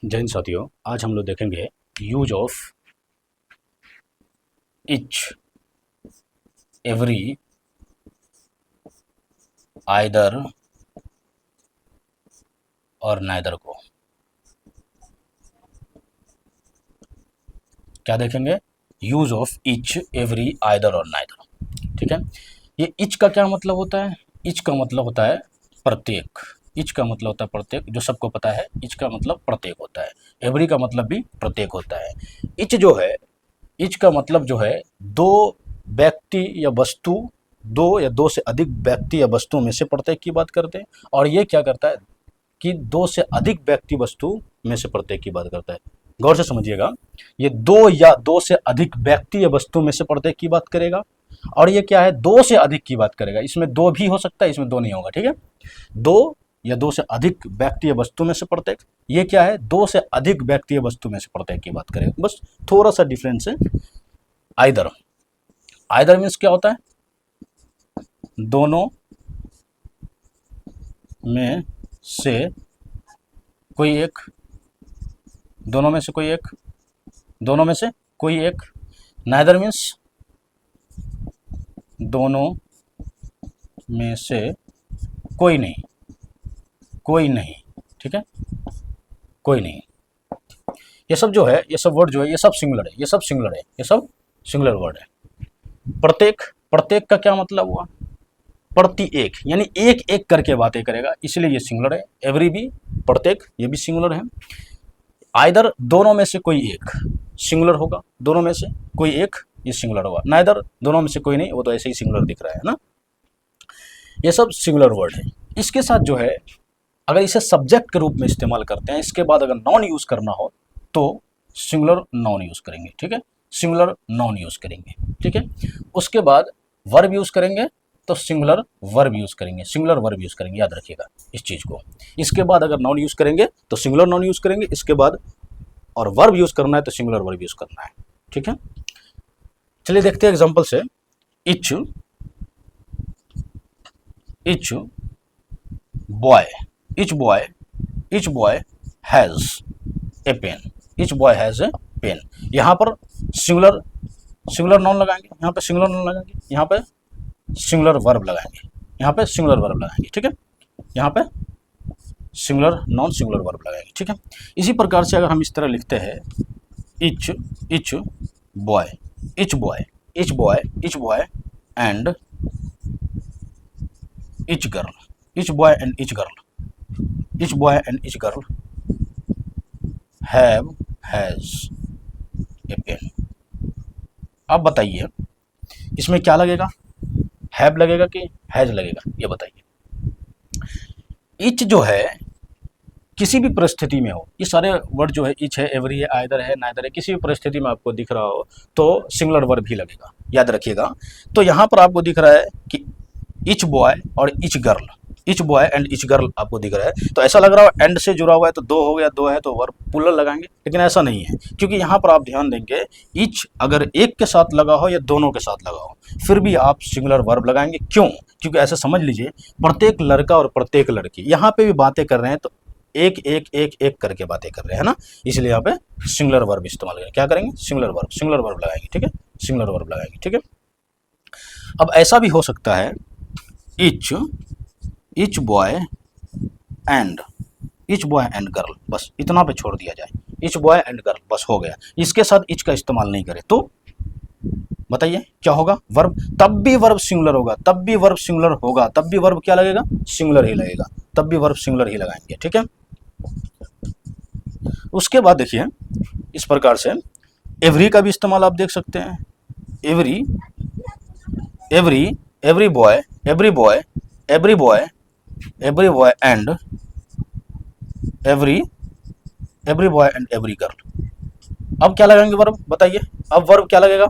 जय हिंद साथियों, आज हम लोग देखेंगे use of each, every, either और नाइदर को। क्या देखेंगे? Use of each, every, either और नाइदर। ठीक है। ये इच का क्या मतलब होता है? इच का मतलब होता है प्रत्येक। इच का मतलब होता है प्रत्येक, जो सबको पता है। इच का मतलब प्रत्येक होता है। एवरी का मतलब भी प्रत्येक होता है। इच जो है, इच का मतलब जो है दो व्यक्ति या वस्तु, दो या दो से अधिक व्यक्ति या वस्तुओं में से प्रत्येक की बात करते हैं। और ये क्या करता है कि दो से अधिक व्यक्ति वस्तु में से प्रत्येक की बात करता है। गौर से समझिएगा, ये दो या दो से अधिक व्यक्ति या वस्तु में से प्रत्येक की बात करेगा। और ये क्या है? दो से अधिक की बात करेगा। इसमें दो भी हो सकता है, इसमें दो नहीं होगा। ठीक है। दो या दो से अधिक व्यक्ति या वस्तु में से प्रत्येक। ये क्या है? दो से अधिक व्यक्ति या वस्तु में से प्रत्येक की बात करेगा। बस थोड़ा सा डिफरेंस है। आइदर, आइदर मीन्स क्या होता है? दोनों में से कोई एक, दोनों में से कोई एक, दोनों में से कोई एक। नाइदर मीन्स दोनों में से कोई नहीं, कोई नहीं। ठीक है, कोई नहीं। ये सब जो है, ये सब वर्ड जो है, ये सब सिंगुलर है, ये सब सिंगुलर है, ये सब सिंगुलर वर्ड है। प्रत्येक, प्रत्येक का क्या मतलब हुआ? प्रति एक, यानी एक एक करके बातें करेगा, इसलिए ये सिंगुलर है। एवरी भी प्रत्येक, ये भी सिंगुलर है। आइदर दोनों में से कोई एक, सिंगुलर होगा। दोनों में से कोई एक, ये सिंगुलर होगा। नाइदर दोनों में से कोई नहीं, वो तो ऐसे ही सिंगुलर दिख रहा है ना। ये सब सिंगुलर वर्ड है। इसके साथ जो है, अगर इसे सब्जेक्ट के रूप में इस्तेमाल करते हैं, इसके बाद अगर नॉन यूज करना हो तो सिंगुलर नॉन यूज करेंगे। ठीक है, सिंगुलर नॉन यूज करेंगे। ठीक है। उसके बाद वर्ब यूज करेंगे तो सिंगुलर वर्ब यूज करेंगे, सिंगुलर वर्ब यूज करेंगे। याद रखिएगा इस चीज को। इसके बाद अगर नॉन यूज करेंगे तो सिंगुलर नॉन यूज करेंगे। इसके बाद और वर्ब यूज करना है तो सिंगुलर वर्ब यूज करना है। ठीक है, चलिए देखते हैं एग्जांपल से। Etch, etch boy, each boy, each boy has a pen, each boy has a pen। यहाँ पर सिंगुलर, सिंगुलर नॉन लगाएंगे, यहाँ पे सिंगुलर नॉन लगाएंगे, यहाँ पे सिंगुलर वर्ब लगाएंगे, यहाँ पे सिंगुलर वर्ब लगाएंगे। ठीक है, यहाँ पे सिंगुलर नॉन सिंगुलर वर्ब लगाएंगे। ठीक है। इसी प्रकार से अगर हम इस तरह लिखते हैं, etch, etch boy, etch boy, etch boy, etch boy and each girl, etch boy and each girl, each boy and each girl have, has a pen। अब बताइए इसमें क्या लगेगा? हैव लगेगा कि हैज लगेगा? ये बताइए। इच जो है किसी भी परिस्थिति में हो, ये सारे वर्ड जो है, इच है, एवरी है, आइदर है, नाइदर है, किसी भी परिस्थिति में आपको दिख रहा हो तो सिंगुलर वर्ब ही लगेगा। याद रखिएगा। तो यहाँ पर आपको दिख रहा है कि इच बॉय और etch girl, etch boy and each girl आपको दिख रहा है, तो ऐसा लग रहा है एंड से जुड़ा हुआ है तो दो हो गया, दो है तो वर्ब प्लूरल लगाएंगे, लेकिन ऐसा नहीं है। क्योंकि यहाँ पर आप ध्यान देंगे, इच अगर एक के साथ लगा हो या दोनों के साथ लगा हो, फिर भी आप सिंगुलर वर्ब लगाएंगे। क्यों? क्योंकि ऐसा समझ लीजिए, प्रत्येक लड़का और प्रत्येक लड़की यहाँ पे भी बातें कर रहे हैं, तो एक एक एक एक करके बातें कर रहे हैं ना, इसलिए यहाँ पे सिंगुलर वर्ब इस्तेमाल करेंगे। क्या करेंगे? सिंगुलर वर्ब, सिंगुलर वर्ब लगाएंगे। ठीक है, सिंगुलर वर्ब लगाएंगे। ठीक है। अब ऐसा भी हो सकता है, etch, etch boy and, etch boy and girl, बस इतना पे छोड़ दिया जाए। इच बॉय एंड गर्ल बस हो गया। इसके साथ इच का इस्तेमाल नहीं करें तो बताइए क्या होगा? वर्ब, तब भी वर्ब सिंगुलर होगा, तब भी वर्ब सिंगुलर होगा, तब भी वर्ब क्या लगेगा? सिंगुलर ही लगेगा, तब भी वर्ब सिंगुलर ही लगाएंगे। ठीक है। उसके बाद देखिए इस प्रकार से एवरी का भी इस्तेमाल आप देख सकते हैं। Every, every, every boy, every boy, every boy, every boy and every, every boy and every girl. अब क्या लगाएंगे वर्ब? बताइए अब वर्ब क्या लगेगा?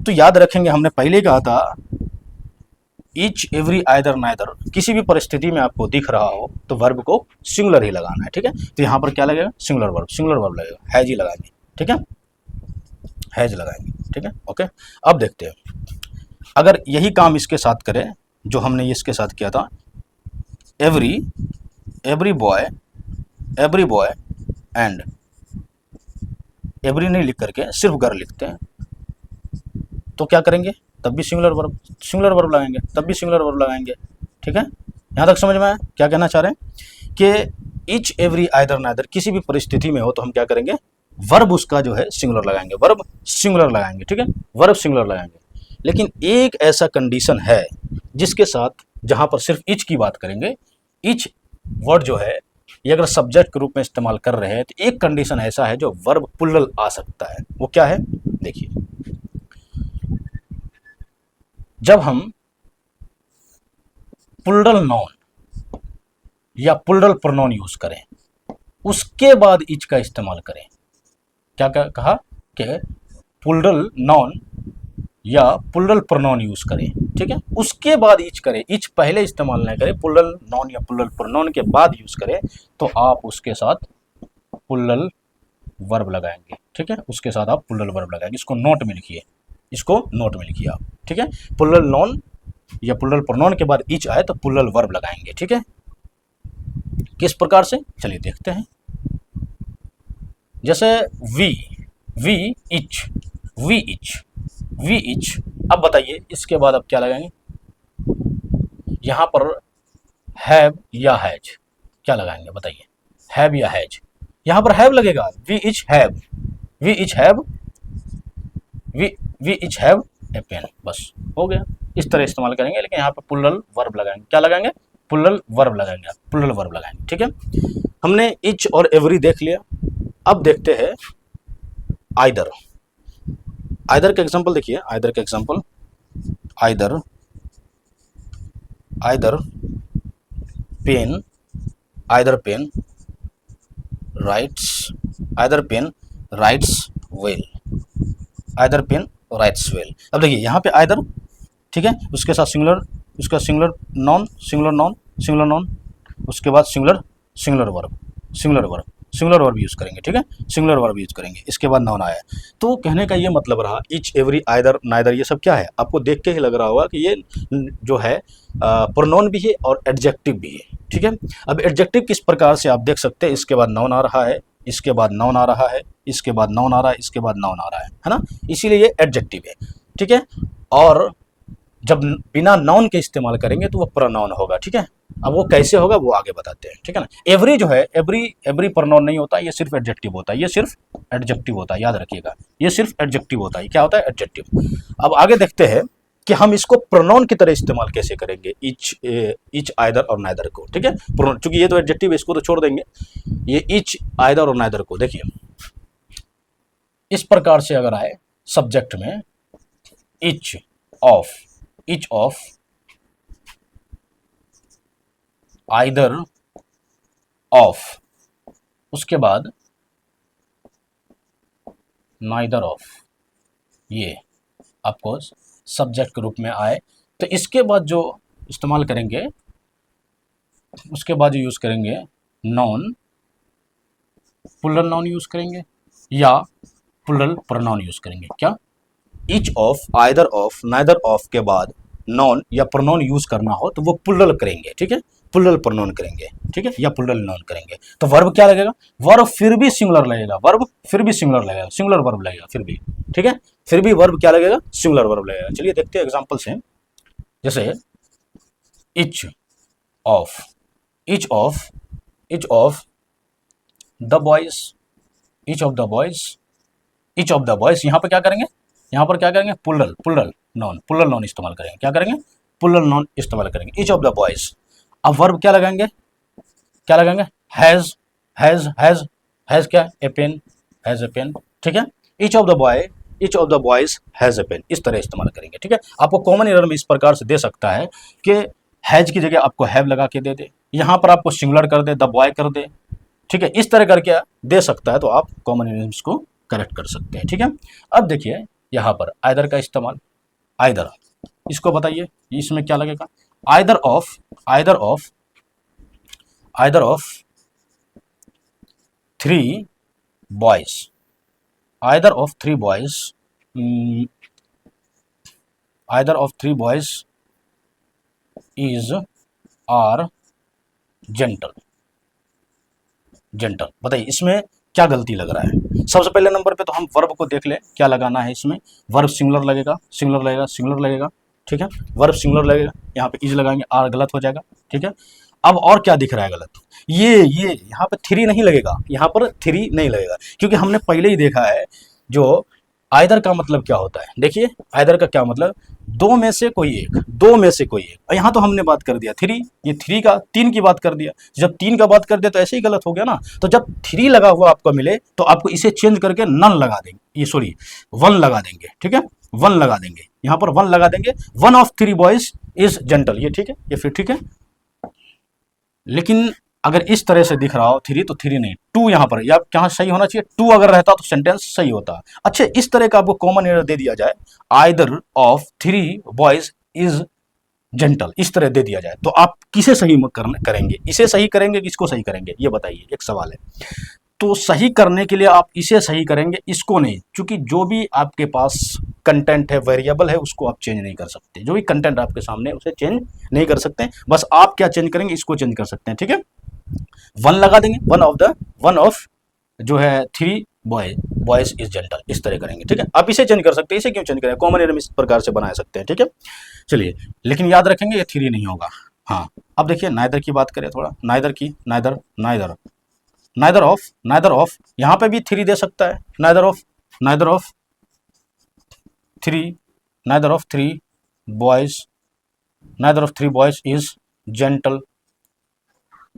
तो याद रखेंगे, हमने पहले कहा था ईच, एवरी, आइदर, नाइदर, किसी भी परिस्थिति में आपको दिख रहा हो तो वर्ब को सिंगुलर ही लगाना है। ठीक है। तो यहाँ पर क्या लगेगा? सिंगुलर वर्ब, सिंगुलर वर्ब लगेगा, हैज ही लगाएंगे। ठीक है, हैज लगाएंगे। ठीक है, ओके। अब देखते हैं, अगर यही काम इसके साथ करें जो हमने इसके साथ किया था, every, every boy, every boy and every नहीं लिख करके सिर्फ गर लिखते हैं तो क्या करेंगे, तब भी सिंगुलर वर्ब लगाएंगे, तब भी सिंगुलर वर्ब लगाएंगे। ठीक है, यहाँ तक समझ में आया क्या कहना चाह रहे हैं कि ईच एवरी आइदर नाइदर किसी भी परिस्थिति में हो तो हम क्या करेंगे, वर्ब उसका जो है सिंगुलर लगाएंगे, वर्ब सिंगुलर लगाएंगे। ठीक है, वर्ब सिंगुलर लगाएंगे। लेकिन एक ऐसा कंडीशन है जिसके साथ जहां पर सिर्फ ईच की बात करेंगे, ईच वर्ड जो है ये अगर सब्जेक्ट के रूप में इस्तेमाल कर रहे हैं तो एक कंडीशन ऐसा है जो वर्ब प्लुरल आ सकता है। वो क्या है, देखिए, जब हम प्लुरल नाउन या प्लुरल प्रोनाउन यूज करें उसके बाद इच का इस्तेमाल करें। क्या कहा कि प्लुरल नाउन या प्लुरल प्रोनाउन यूज करें, ठीक है, उसके बाद इच करें, इच पहले इस्तेमाल नहीं करें, प्लुरल नाउन या प्लुरल प्रोनाउन के बाद यूज करें तो आप उसके साथ प्लुरल वर्ब लगाएंगे। ठीक है, उसके साथ आप प्लुरल वर्ब लगाएंगे। इसको नोट में लिखिए, इसको नोट में लिखिए आप। ठीक है, प्लुरल नाउन या प्लुरल प्रोनाउन के बाद इच आए तो प्लुरल वर्ब लगाएंगे। ठीक है, किस प्रकार से, चलिए देखते हैं। जैसे वी इच, वी इच, अब बताइए इसके बाद अब क्या लगाएंगे, यहां पर हैव या हैज, क्या लगाएंगे बताइए, हैव या हैज, यहां पर हैव लगेगा, we each have, we each have, we each have a pen, बस हो गया। इस तरह इस्तेमाल करेंगे, लेकिन यहाँ पर प्लुरल वर्ब लगाएंगे। क्या लगाएंगे, प्लुरल वर्ब लगाएंगे, प्लुरल वर्ब लगाएंगे। ठीक है, हमने इच और एवरी देख लिया। अब देखते हैं आइदर। आइदर का एग्जांपल देखिए, आइदर का example, either pen, either pen writes, either pen writes well, either pen writes well. अब देखिए यहाँ पे आइदर, ठीक है, उसके साथ सिंगुलर, उसका singular noun, singular noun, singular noun, उसके बाद सिंगुलर वर्ब यूज करेंगे। ठीक है, सिंगुलर वर्ब यूज करेंगे, इसके बाद नाउन आया। तो कहने का ये मतलब रहा इच एवरी आइदर नाइदर ये सब क्या है, आपको देख के ही लग रहा होगा कि ये जो है प्रोनाउन भी है और एडजेक्टिव भी है। ठीक है, अब एडजेक्टिव किस प्रकार से आप देख सकते हैं, इसके बाद नाउन आ रहा है, इसके बाद नाउन आ रहा है, इसके बाद नाउन आ रहा है, इसके बाद नाउन आ रहा है ना, इसीलिए ये एडजेक्टिव है। ठीक है, और जब बिना नाउन के इस्तेमाल करेंगे तो वो प्रोनाउन होगा। ठीक है, अब वो कैसे होगा वो आगे बताते हैं। ठीक है ना, एवरी जो है, एवरी प्रोनाउन नहीं होता, ये सिर्फ एडजेक्टिव होता है, ये सिर्फ एडजेक्टिव होता है, याद रखिएगा, ये सिर्फ एडजेक्टिव होता है। क्या होता है, एडजेक्टिव। अब आगे देखते हैं कि हम इसको प्रोनाउन की तरह इस्तेमाल कैसे करेंगे, इच आइदर और नाइदर को। ठीक है, चूंकि ये तो एडजेक्टिव है, इसको तो छोड़ देंगे, ये इच आइदर और नाइदर को देखिए इस प्रकार से अगर आए सब्जेक्ट में इच ऑफ आइदर ऑफ, उसके बाद नाइदर ऑफ, ये आपको सब्जेक्ट के रूप में आए तो इसके बाद जो इस्तेमाल करेंगे, उसके बाद जो यूज करेंगे नाउन, प्लुरल नाउन यूज करेंगे या प्लुरल प्रोनाउन यूज करेंगे। क्या, each of, either of, neither of के बाद नाउन या प्रोनाउन यूज करना हो तो वो प्लुरल करेंगे। ठीक है, प्लुरल प्रोनाउन करेंगे। ठीक है, या प्लुरल नाउन करेंगे। तो वर्ब क्या लगेगा, वर्ब फिर भी सिंगुलर लगेगा, वर्ब फिर भी सिंगुलर लगेगा, सिंगुलर वर्ब लगेगा फिर भी। ठीक है, फिर भी वर्ब क्या लगेगा, सिंगुलर वर्ब लगेगा। चलिए देखते हैं एग्जांपल से। जैसे each of, each of, etch of the boys, etch of the boys, etch of the boys, यहाँ पर क्या करेंगे, यहाँ पर क्या करेंगे, प्लुरल नाउन इस्तेमाल करेंगे। क्या करेंगे, प्लुरल नाउन इस्तेमाल करेंगे, इच ऑफ द बॉयज। अब वर्ब क्या लगाएंगे, हैज, क्या, a pen, has a pen. ठीक है, each of the boys has a pen, इस तरह इस्तेमाल करेंगे। ठीक है, आपको कॉमन एरर में इस प्रकार से दे सकता है कि हैज की जगह आपको हैव लगा के दे दे, यहाँ पर आपको सिंगुलर कर दे, द बॉय कर दे। ठीक है, इस तरह करके दे सकता है, तो आप कॉमन एरर्स को करेक्ट कर सकते हैं। ठीक है, अब देखिए यहाँ पर आइदर का इस्तेमाल, आइदर, इसको बताइए इसमें क्या लगेगा, either of three boys, either of three boys is are gentle. बताइए इसमें क्या गलती लग रहा है। सबसे पहले नंबर पे तो हम वर्ब को देख लें क्या लगाना है इसमें। वर्ब सिंगुलर लगेगा, सिंगुलर लगेगा, सिंगुलर लगेगा, ठीक है। वर्ब सिंगुलर लगेगा, यहाँ पे इज लगाएंगे, आर गलत हो जाएगा, ठीक है। अब और क्या दिख रहा है गलत, ये यहाँ पे थ्री नहीं लगेगा, यहाँ पर थ्री नहीं लगेगा, क्योंकि हमने पहले ही देखा है जो आइदर का मतलब क्या होता है। देखिए आइदर का क्या मतलब, दो में से कोई एक, दो में से कोई एक। यहाँ तो हमने बात कर दिया थ्री, ये थ्री का तीन की बात कर दिया, जब तीन का बात कर दिया तो ऐसे ही गलत हो गया ना। तो जब थ्री लगा हुआ आपको मिले तो आपको इसे चेंज करके नन लगा देंगे, ये सॉरी वन लगा देंगे, ठीक है, वन लगा देंगे, यहाँ पर वन लगा देंगे। One of three boys is gentle, ये ठीक है, ये फिर ठीक है। लेकिन अगर इस तरह से दिख रहा हो थ्री तो थ्री नहीं, टू यहाँ पर, या क्या सही होना चाहिए, टू अगर रहता तो सेंटेंस सही होता। अच्छा इस तरह का आपको कॉमन एरर दे दिया जाए, either of three boys is gentle, इस तरह दे दिया जाए तो आप किसे सही करेंगे, इसे सही करेंगे कि इसको सही करेंगे, ये बताइए, एक सवाल है। तो सही करने के लिए आप इसे सही करेंगे, इसको नहीं, क्योंकि जो भी आपके पास कंटेंट है, वेरिएबल है, उसको आप चेंज नहीं कर सकते। जो भी कंटेंट आपके सामने उसे चेंज नहीं कर सकते, बस आप क्या चेंज करेंगे, इसको चेंज कर सकते हैं, ठीक है। वन लगा देंगे, वन ऑफ जो है थ्री बॉयज इज जेंटल, इस तरह करेंगे, ठीक है। आप इसे चेंज कर सकते हैं, इसे क्यों चेंज करें, कॉमन एरर इस प्रकार से बना सकते हैं, ठीक है। चलिए लेकिन याद रखेंगे ये थ्री नहीं होगा। हाँ अब देखिए नाइदर की बात करें थोड़ा, नाइदर की, नाइदर नाइदर नाइदर ऑफ यहाँ पे भी थ्री दे सकता है, neither of three, neither of three boys, neither of three boys is gentle,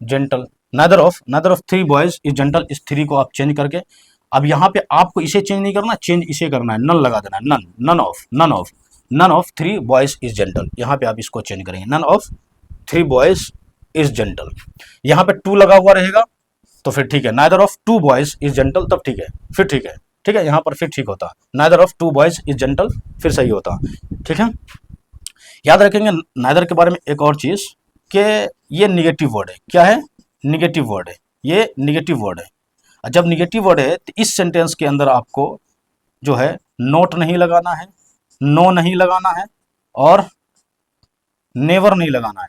gentle, neither of three boys is gentle, इस थ्री को आप चेंज करके, अब यहाँ पे आपको इसे चेंज नहीं करना, चेंज इसे करना है, नन लगा देना है, none of three boys is gentle, यहाँ पे आप इसको चेंज करेंगे, none of three boys is gentle. यहाँ पे टू लगा हुआ रहेगा तो फिर ठीक है, neither of two boys is gentle, तब ठीक है, फिर ठीक है, ठीक है, यहाँ पर फिर ठीक होता, neither of two boys is gentle, फिर सही होता, ठीक है। याद रखेंगे नाइदर के बारे में एक और चीज कि ये निगेटिव वर्ड है, क्या है, निगेटिव वर्ड है, ये निगेटिव वर्ड है। जब निगेटिव वर्ड है तो इस सेंटेंस के अंदर आपको जो है नोट नहीं लगाना है, नो नहीं लगाना है और नेवर नहीं लगाना है,